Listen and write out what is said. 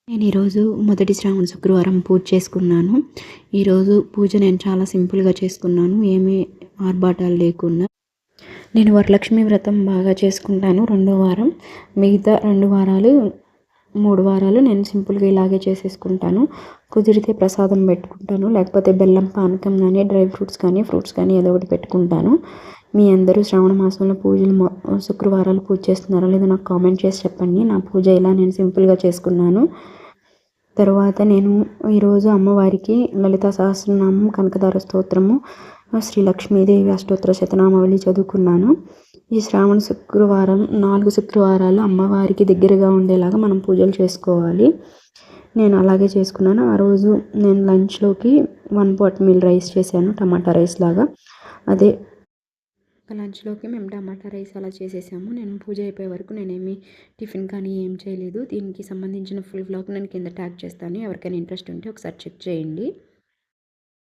నేను ఈరోజు మొదటి శ్రావణ శుక్రవారం పూజ చేసుకున్నాను. ఈరోజు పూజ నేను చాలా సింపుల్గా చేసుకున్నాను, ఏమీ ఆర్భాటాలు లేకుండా. నేను వరలక్ష్మి వ్రతం బాగా చేసుకుంటాను. రెండో వారం, మిగతా 2 వారాలు 3 వారాలు నేను సింపుల్గా ఇలాగే చేసేసుకుంటాను. కుదిరితే ప్రసాదం పెట్టుకుంటాను, లేకపోతే బెల్లం పానకం కానీ డ్రై ఫ్రూట్స్ కానీ ఏదో ఒకటి పెట్టుకుంటాను. మీ అందరూ శ్రావణ మాసంలో పూజలు శుక్రవారాలు పూజ చేస్తున్నారో లేదో నాకు కామెంట్ చేసి చెప్పండి. నా పూజ ఇలా నేను సింపుల్గా చేసుకున్నాను. తర్వాత నేను ఈరోజు అమ్మవారికి లలితా సహస్రనామం, కనకదార స్తోత్రము, శ్రీ లక్ష్మీదేవి అష్టోత్తర శతనామావళి చదువుకున్నాను. ఈ శ్రావణ శుక్రవారం 4 శుక్రవారాలు అమ్మవారికి దగ్గరగా ఉండేలాగా మనం పూజలు చేసుకోవాలి. నేను అలాగే చేసుకున్నాను. ఆ రోజు నేను లంచ్లోకి 1 పాట్ మీల్ రైస్ చేశాను, టమాటా రైస్ లాగా. అదే లంచ్లోకి మేము టమాటా రైస్ అలా చేసేసాము. నేను పూజ అయిపోయే వరకు నేనేమి టిఫిన్ కానీ ఏం చేయలేదు. దీనికి సంబంధించిన ఫుల్ వ్లాగ్ నేను కింద ట్యాగ్ చేస్తాను, ఎవరికైనా ఇంట్రెస్ట్ ఉంటే ఒకసారి చెక్ చేయండి.